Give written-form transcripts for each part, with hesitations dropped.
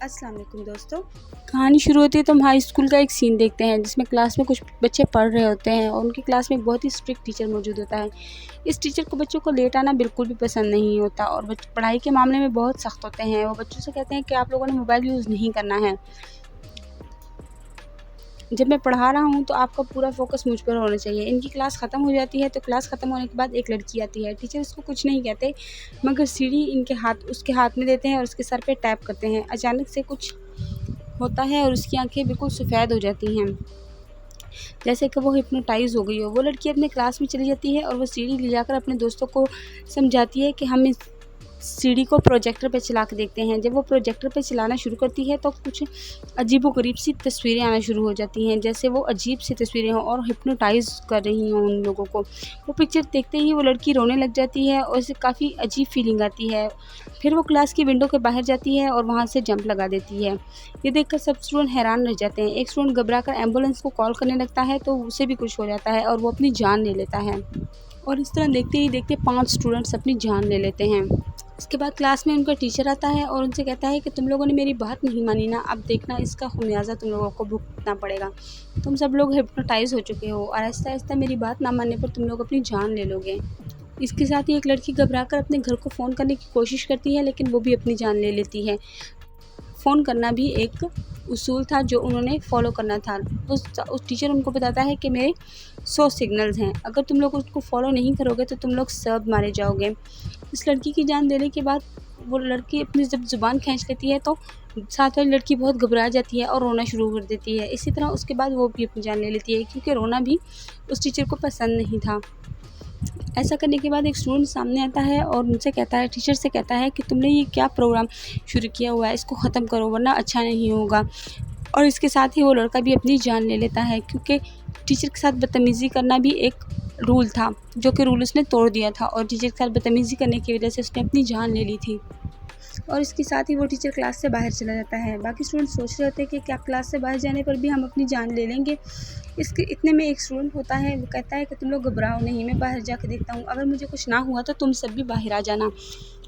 अस्सलाम वालेकुम दोस्तों। कहानी शुरू होती है तो हम हाई स्कूल का एक सीन देखते हैं जिसमें क्लास में कुछ बच्चे पढ़ रहे होते हैं और उनकी क्लास में एक बहुत ही स्ट्रिक्ट टीचर मौजूद होता है। इस टीचर को बच्चों को लेट आना बिल्कुल भी पसंद नहीं होता और बच्चे पढ़ाई के मामले में बहुत सख्त होते हैं। वो बच्चों से कहते हैं कि आप लोगों ने मोबाइल यूज़ नहीं करना है। जब मैं पढ़ा रहा हूँ तो आपका पूरा फोकस मुझ पर होना चाहिए। इनकी क्लास ख़त्म हो जाती है तो क्लास ख़त्म होने के बाद एक लड़की आती है। टीचर उसको कुछ नहीं कहते मगर सीढ़ी उसके हाथ में देते हैं और उसके सर पे टैप करते हैं। अचानक से कुछ होता है और उसकी आंखें बिल्कुल सफ़ेद हो जाती हैं, जैसे कि वो हिप्नोटाइज़ हो गई हो। वो लड़की अपने क्लास में चली जाती है और वो सीढ़ी ले जाकर अपने दोस्तों को समझाती है कि हम इस सीढ़ी को प्रोजेक्टर पे चला के देखते हैं। जब वो प्रोजेक्टर पे चलाना शुरू करती है तो कुछ अजीबोगरीब सी तस्वीरें आना शुरू हो जाती हैं, जैसे वो अजीब सी तस्वीरें हों और हिप्नोटाइज़ कर रही हों उन लोगों को। वो पिक्चर देखते ही वो लड़की रोने लग जाती है और उसे काफ़ी अजीब फीलिंग आती है। फिर वो क्लास की विंडो के बाहर जाती है और वहाँ से जंप लगा देती है। ये देखकर सब स्टूडेंट हैरान रह जाते हैं। एक स्टूडेंट घबराकर एम्बुलेंस को कॉल करने लगता है तो उसे भी कुछ हो जाता है और वो अपनी जान ले लेता है। और इस तरह देखते ही देखते 5 स्टूडेंट्स अपनी जान ले लेते हैं। इसके बाद क्लास में उनका टीचर आता है और उनसे कहता है कि तुम लोगों ने मेरी बात नहीं मानी ना, अब देखना इसका खमियाजा तुम लोगों को भुगतना पड़ेगा। तुम सब लोग हिप्नोटाइज़ हो चुके हो और आहिस्ता आहिस्ता मेरी बात ना मानने पर तुम लोग अपनी जान ले लोगे। इसके साथ ही एक लड़की घबराकर अपने घर को फ़ोन करने की कोशिश करती है लेकिन वो भी अपनी जान ले लेती है। फ़ोन करना भी एक उसूल था जो उन्होंने फ़ॉलो करना था। उस टीचर उनको बताता है कि मेरे 100 सिग्नल्स हैं, अगर तुम लोग उसको फ़ॉलो नहीं करोगे तो तुम लोग सब मारे जाओगे। इस लड़की की जान देने के बाद वो लड़की अपनी जब ज़ुबान खींच लेती है तो साथ वाली लड़की बहुत घबरा जाती है और रोना शुरू कर देती है। इसी तरह उसके बाद वो भी अपनी जान ले लेती है क्योंकि रोना भी उस टीचर को पसंद नहीं था। ऐसा करने के बाद एक स्टूडेंट सामने आता है और उनसे कहता है, टीचर से कहता है कि तुमने ये क्या प्रोग्राम शुरू किया हुआ है, इसको ख़त्म करो वरना अच्छा नहीं होगा। और इसके साथ ही वो लड़का भी अपनी जान ले लेता है क्योंकि टीचर के साथ बदतमीज़ी करना भी एक रूल था जो कि रूल उसने तोड़ दिया था और टीचर के साथ बदतमीज़ी करने की वजह से उसने अपनी जान ले ली थी। और इसके साथ ही वो टीचर क्लास से बाहर चला जाता है। बाकी स्टूडेंट सोच रहे होते हैं कि क्या क्लास से बाहर जाने पर भी हम अपनी जान ले लेंगे। इसके इतने में एक स्टूडेंट होता है, वो कहता है कि तुम लोग घबराओ नहीं, मैं बाहर जाकर देखता हूँ, अगर मुझे कुछ ना हुआ तो तुम सब भी बाहर आ जाना।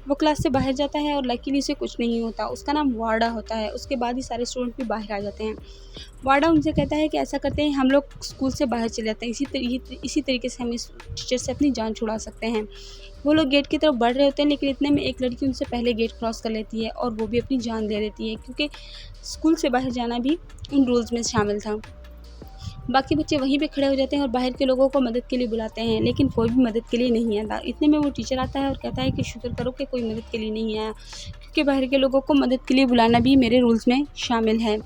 वो क्लास से बाहर जाता है और लकीली उसे कुछ नहीं होता। उसका नाम वार्डा होता है। उसके बाद ही सारे स्टूडेंट भी बाहर आ जाते हैं। वार्डा उनसे कहता है कि ऐसा करते हैं, हम लोग स्कूल से बाहर चले जाते हैं, इसी तरीके से हम इस टीचर से अपनी जान छुड़ा सकते हैं। वो लोग गेट की तरफ बढ़ रहे होते हैं लेकिन इतने में एक लड़की उनसे पहले गेट क्रॉस कर लेती है और वो भी अपनी जान दे देती है क्योंकि स्कूल से बाहर जाना भी उन रूल्स में शामिल था। बाकी बच्चे वहीं पे खड़े हो जाते हैं और बाहर के लोगों को मदद के लिए बुलाते हैं लेकिन कोई भी मदद के लिए नहीं आता। इतने में वो टीचर आता है और कहता है कि शुक्र करो कि कोई मदद के लिए नहीं आया क्योंकि बाहर के लोगों को मदद के लिए बुलाना भी मेरे रूल्स में शामिल है।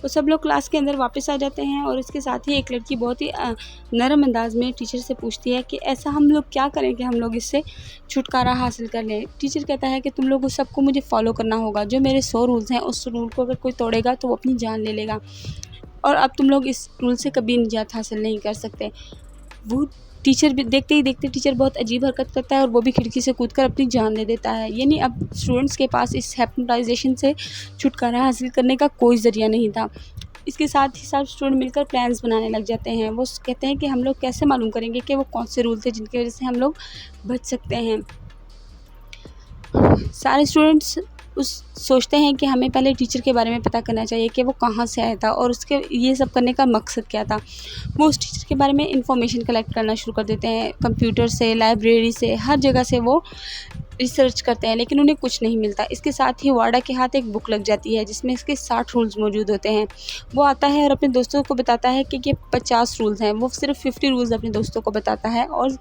वो सब लोग क्लास के अंदर वापस आ जाते हैं और इसके साथ ही एक लड़की बहुत ही नरम अंदाज में टीचर से पूछती है कि ऐसा हम लोग क्या करें कि हम लोग इससे छुटकारा हासिल कर लें। टीचर कहता है कि तुम लोग उस सबको मुझे फॉलो करना होगा, जो मेरे 100 रूल्स हैं उस रूल को अगर कोई तोड़ेगा तो वो अपनी जान ले लेगा और अब तुम लोग इस रूल से कभी निजात हासिल नहीं कर सकते। वो टीचर भी देखते ही देखते टीचर बहुत अजीब हरकत करता है और वो भी खिड़की से कूदकर अपनी जान दे देता है। यानी अब स्टूडेंट्स के पास इस हिप्नोटाइजेशन से छुटकारा हासिल करने का कोई ज़रिया नहीं था। इसके साथ ही सब स्टूडेंट मिलकर प्लान्स बनाने लग जाते हैं। वो कहते हैं कि हम लोग कैसे मालूम करेंगे कि वो कौन से रूल थे जिनकी वजह से हम लोग बच सकते हैं। सारे स्टूडेंट्स सोचते हैं कि हमें पहले टीचर के बारे में पता करना चाहिए कि वो कहाँ से आया था और उसके ये सब करने का मकसद क्या था। वो उस टीचर के बारे में इंफॉर्मेशन कलेक्ट करना शुरू कर देते हैं, कंप्यूटर से, लाइब्रेरी से, हर जगह से वो रिसर्च करते हैं लेकिन उन्हें कुछ नहीं मिलता। इसके साथ ही वार्डा के हाथ एक बुक लग जाती है जिसमें इसके 60 रूल्स मौजूद होते हैं। वो आता है और अपने दोस्तों को बताता है कि ये 50 रूल्स हैं। वो सिर्फ 50 रूल्स अपने दोस्तों को बताता है और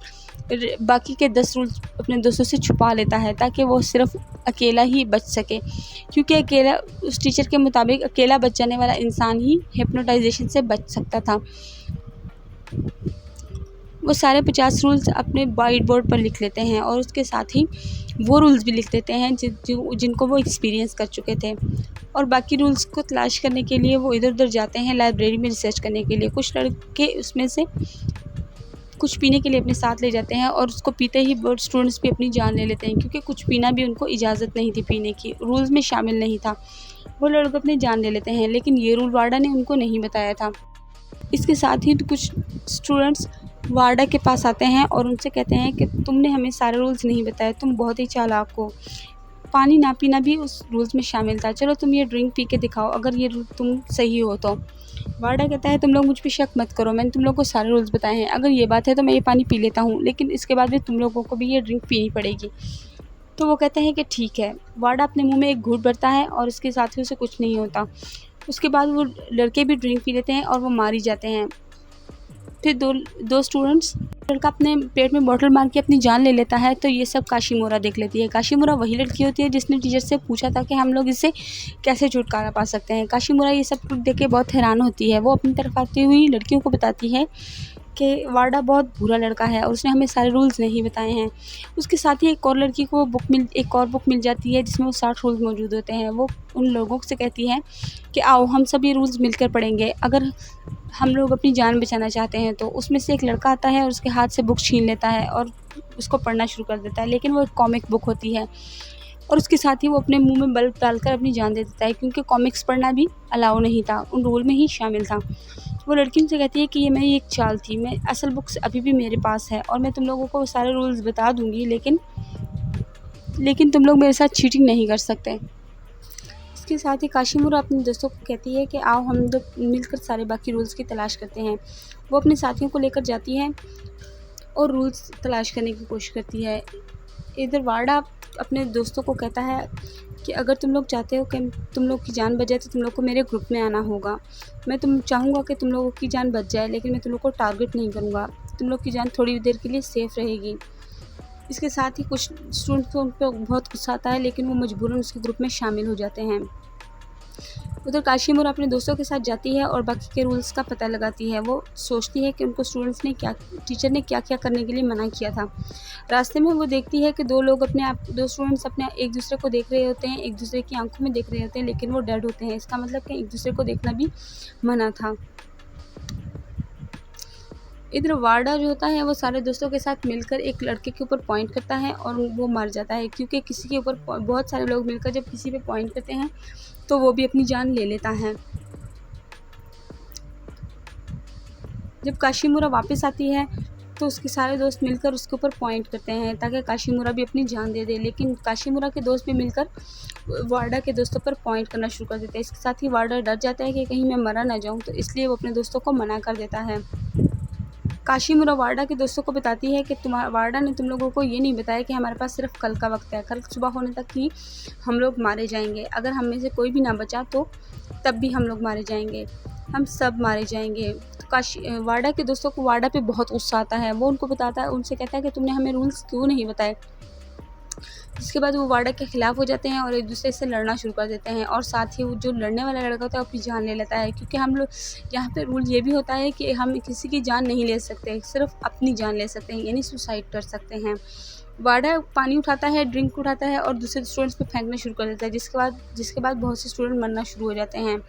बाकी के 10 रूल्स अपने दोस्तों से छुपा लेता है ताकि वो सिर्फ अकेला ही बच सके क्योंकि अकेला, उस टीचर के मुताबिक अकेला बच जाने वाला इंसान ही हिप्नोटाइजेशन से बच सकता था। वो सारे 50 रूल्स अपने वाइट बोर्ड पर लिख लेते हैं और उसके साथ ही वो रूल्स भी लिख देते हैं जिनको वो एक्सपीरियंस कर चुके थे। और बाकी रूल्स को तलाश करने के लिए वो इधर उधर जाते हैं लाइब्रेरी में रिसर्च करने के लिए। कुछ लड़के उसमें से कुछ पीने के लिए अपने साथ ले जाते हैं और उसको पीते ही बहुत स्टूडेंट्स भी अपनी जान ले लेते हैं क्योंकि कुछ पीना भी उनको इजाज़त नहीं थी पीने की, रूल्स में शामिल नहीं था। वो लोग अपनी जान ले लेते हैं लेकिन ये रूल वार्डा ने उनको नहीं बताया था। इसके साथ ही कुछ स्टूडेंट्स वार्डा के पास आते हैं और उनसे कहते हैं कि तुमने हमें सारे रूल्स नहीं बताए, तुम बहुत ही चालाक हो। पानी ना पीना भी उस रूल्स में शामिल था। चलो तुम ये ड्रिंक पी के दिखाओ अगर ये तुम सही हो तो। वार्डा कहता है तुम लोग मुझ पे शक मत करो, मैंने तुम लोग को सारे रूल्स बताए हैं, अगर ये बात है तो मैं ये पानी पी लेता हूँ, लेकिन इसके बाद भी तुम लोगों को भी ये ड्रिंक पीनी पड़ेगी। तो वो कहते हैं कि ठीक है। वार्डा अपने मुंह में एक घूंट भरता है और उसके साथियों से कुछ नहीं होता। उसके बाद वो लड़के भी ड्रिंक पी लेते हैं और वो मार ही जाते हैं। फिर दो स्टूडेंट्स, लड़का अपने पेट में बॉटल मार के अपनी जान ले लेता है, तो ये सब काशीमोरा देख लेती है। काशीमोरा वही लड़की होती है जिसने टीचर से पूछा था कि हम लोग इससे कैसे छुटकारा पा सकते हैं। काशीमोरा ये सब कुछ देख के बहुत हैरान होती है। वो अपनी तरफ आती हुई लड़कियों को बताती है कि वार्डा बहुत बुरा लड़का है और उसने हमें सारे रूल्स नहीं बताए हैं। उसके साथ ही एक और लड़की को एक और बुक मिल जाती है जिसमें वो 60 रूल्स मौजूद होते हैं। वो उन लोगों से कहती है कि आओ हम सब ये रूल्स मिलकर पढ़ेंगे, अगर हम लोग अपनी जान बचाना चाहते हैं तो। उसमें से एक लड़का आता है और उसके हाथ से बुक छीन लेता है और उसको पढ़ना शुरू कर देता है, लेकिन वो एक कॉमिक बुक होती है और उसके साथ ही वो अपने मुंह में बल्ब डालकर अपनी जान दे देता है, क्योंकि कॉमिक्स पढ़ना भी अलाउ नहीं था, उन रूल में ही शामिल था। वो लड़की उनसे कहती है कि ये मेरी एक चाल थी, मैं असल बुक्स अभी भी मेरे पास है और मैं तुम लोगों को सारे रूल्स बता दूंगी, लेकिन तुम लोग मेरे साथ चीटिंग नहीं कर सकते। इसके साथ ही काशीमोरा अपने दोस्तों को कहती है कि आओ हम लोग मिलकर सारे बाकी रूल्स की तलाश करते हैं। वो अपने साथियों को लेकर जाती है और रूल्स तलाश करने की कोशिश करती है। इधर वार्डा अपने दोस्तों को कहता है कि अगर तुम लोग चाहते हो कि तुम लोग की जान बच जाए तो तुम लोग को मेरे ग्रुप में आना होगा। मैं चाहूँगा कि तुम लोगों की जान बच जाए, लेकिन मैं तुम लोग को टारगेट नहीं करूँगा, तुम लोग की जान थोड़ी देर के लिए सेफ़ रहेगी। इसके साथ ही कुछ स्टूडेंट्स को उन पर बहुत गुस्सा आता है, लेकिन वो मजबूरन उसके ग्रुप में शामिल हो जाते हैं। उधर काशीमोरा अपने दोस्तों के साथ जाती है और बाकी के रूल्स का पता लगाती है। वो सोचती है कि उनको टीचर ने क्या क्या करने के लिए मना किया था। रास्ते में वो देखती है कि दो स्टूडेंट्स अपने एक दूसरे को देख रहे होते हैं, एक दूसरे की आंखों में देख रहे होते हैं, लेकिन वो डेड होते हैं। इसका मतलब कि एक दूसरे को देखना भी मना था। इधर वार्डा जो होता है वो सारे दोस्तों के साथ मिलकर एक लड़के के ऊपर पॉइंट करता है और वो मर जाता है, क्योंकि किसी के ऊपर बहुत सारे लोग मिलकर जब किसी पे पॉइंट करते हैं तो वो भी अपनी जान ले लेता है। जब काशीमोरा वापस आती है तो उसके सारे दोस्त मिलकर उसके ऊपर पॉइंट करते हैं ताकि काशीमोरा भी अपनी जान दे दे, लेकिन काशीमोरा के दोस्त भी मिलकर वार्डा के दोस्तों पर पॉइंट करना शुरू कर देते हैं। इसके साथ ही वार्डा डर जाता है कि कहीं मैं मरा ना जाऊं, तो इसलिए वो अपने दोस्तों को मना कर देता है। काशीमोरा वार्डा के दोस्तों को बताती है कि वार्डा ने तुम लोगों को ये नहीं बताया कि हमारे पास सिर्फ कल का वक्त है, कल सुबह होने तक ही हम लोग मारे जाएंगे, अगर हम में से कोई भी ना बचा तो तब भी हम लोग मारे जाएंगे, हम सब मारे जाएंगे। तो वार्डा के दोस्तों को वार्डा पे बहुत गुस्सा आता है। वो उनसे कहता है कि तुमने हमें रूल्स क्यों नहीं बताए। जिसके बाद वो वार्डा के खिलाफ हो जाते हैं और एक दूसरे से लड़ना शुरू कर देते हैं, और साथ ही वो जो लड़ने वाला लड़का होता है वो अपनी जान ले लेता है, क्योंकि हम लोग यहाँ पे रूल ये भी होता है कि हम किसी की जान नहीं ले सकते, सिर्फ अपनी जान ले सकते हैं, यानी सुसाइड कर सकते हैं। वार्डा पानी उठाता है, ड्रिंक उठाता है और दूसरे स्टूडेंट्स पे फेंकना शुरू कर देता है, जिसके बाद बहुत से स्टूडेंट मरना शुरू हो जाते हैं।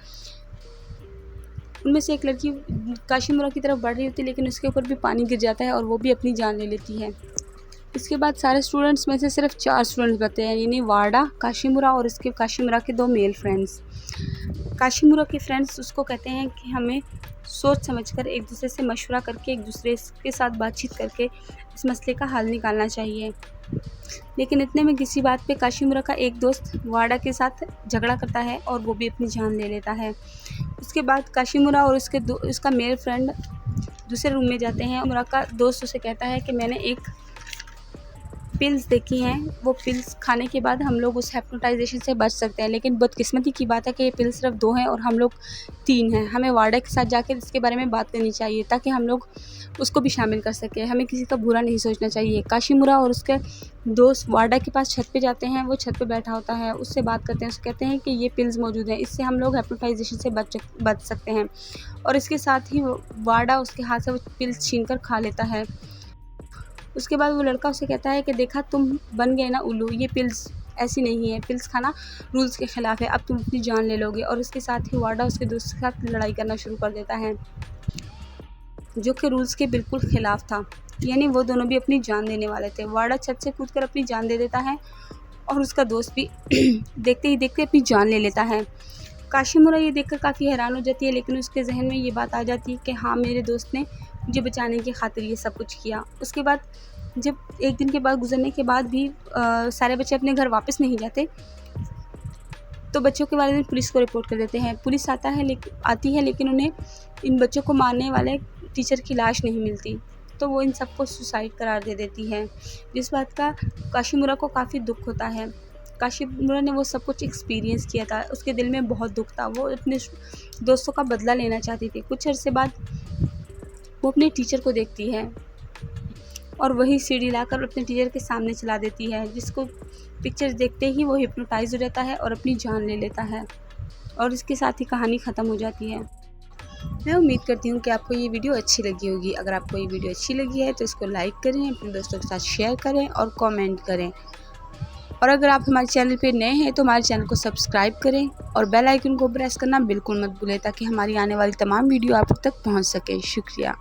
उनमें से एक लड़की काशीमोरा की तरफ बढ़ रही होती है, लेकिन उसके ऊपर भी पानी गिर जाता है और वो भी अपनी जान ले लेती है। इसके बाद सारे स्टूडेंट्स में से सिर्फ 4 स्टूडेंट्स बचते हैं, यानी वार्डा, काशीमोरा और इसके काशीमोरा के 2 मेल फ्रेंड्स। काशीमोरा के फ्रेंड्स उसको कहते हैं कि हमें सोच समझकर एक दूसरे से मशवरा करके एक दूसरे के साथ बातचीत करके इस मसले का हल निकालना चाहिए। लेकिन इतने में किसी बात पे काशीमोरा का एक दोस्त वार्डा के साथ झगड़ा करता है और वो भी अपनी जान ले लेता है। उसके बाद काशीमोरा और उसका मेल फ्रेंड दूसरे रूम में जाते हैं। मुरा का दोस्त उसे कहता है कि मैंने एक पिल्स देखी हैं, वो पिल्स खाने के बाद हम लोग उस हिप्नोटाइजेशन से बच सकते हैं, लेकिन बदकिस्मती की बात है कि ये पिल्स सिर्फ 2 हैं और हम लोग 3 हैं। हमें वार्डा के साथ जाकर इसके बारे में बात करनी चाहिए ताकि हम लोग उसको भी शामिल कर सकें, हमें किसी का बुरा नहीं सोचना चाहिए। काशीमोरा और उसके दोस्त वार्डा के पास छत पे जाते हैं, वो छत पे बैठा होता है, उससे बात करते हैं, उससे कहते हैं कि ये पिल्स मौजूद हैं, इससे हम लोग हिप्नोटाइजेशन से बच सकते हैं, और इसके साथ ही वार्डा उसके हाथ से वो पिल्स छीन कर खा लेता है। उसके बाद वो लड़का उसे कहता है कि देखा तुम बन गए ना उल्लू, ये पिल्स ऐसी नहीं है, पिल्स खाना रूल्स के ख़िलाफ़ है, अब तुम अपनी जान ले लोगे। और इसके साथ ही वार्डा उसके दोस्त के साथ लड़ाई करना शुरू कर देता है, जो कि रूल्स के बिल्कुल ख़िलाफ़ था, यानी वो दोनों भी अपनी जान देने वाले थे। वार्डा छत से कूदकर अपनी जान दे देता है और उसका दोस्त भी देखते ही देखते अपनी जान ले लेता है। काशीमोरा ये देखकर काफ़ी हैरान हो जाती है, लेकिन उसके जहन में ये बात आ जाती है कि हाँ, मेरे दोस्त ने मुझे बचाने की खातिर ये सब कुछ किया। उसके बाद जब एक दिन के बाद गुजरने के बाद भी सारे बच्चे अपने घर वापस नहीं जाते, तो बच्चों के वालिदैन पुलिस को रिपोर्ट कर देते हैं। पुलिस आती है लेकिन उन्हें इन बच्चों को मारने वाले टीचर की लाश नहीं मिलती, तो वो इन सबको सुसाइड करार दे देती है। जिस बात का काशीमुरा को काफ़ी दुख होता है। काशीमुरा ने वो सब कुछ एक्सपीरियंस किया था, उसके दिल में बहुत दुख था। वो अपने दोस्तों का बदला लेना चाहती थी। कुछ अरसे बाद वो अपने टीचर को देखती है और वही सीढ़ी लाकर अपने टीचर के सामने चला देती है, जिसको पिक्चर देखते ही वो हिप्नोटाइज हो जाता है और अपनी जान ले लेता है, और इसके साथ ही कहानी ख़त्म हो जाती है। मैं उम्मीद करती हूँ कि आपको ये वीडियो अच्छी लगी होगी। अगर आपको ये वीडियो अच्छी लगी है तो इसको लाइक करें, अपने दोस्तों के साथ शेयर करें और कमेंट करें। और अगर आप हमारे चैनल पे नए हैं तो हमारे चैनल को सब्सक्राइब करें और बेल आइकन को प्रेस करना बिल्कुल मत भूलें, ताकि हमारी आने वाली तमाम वीडियो आप तक पहुँच सके। शुक्रिया।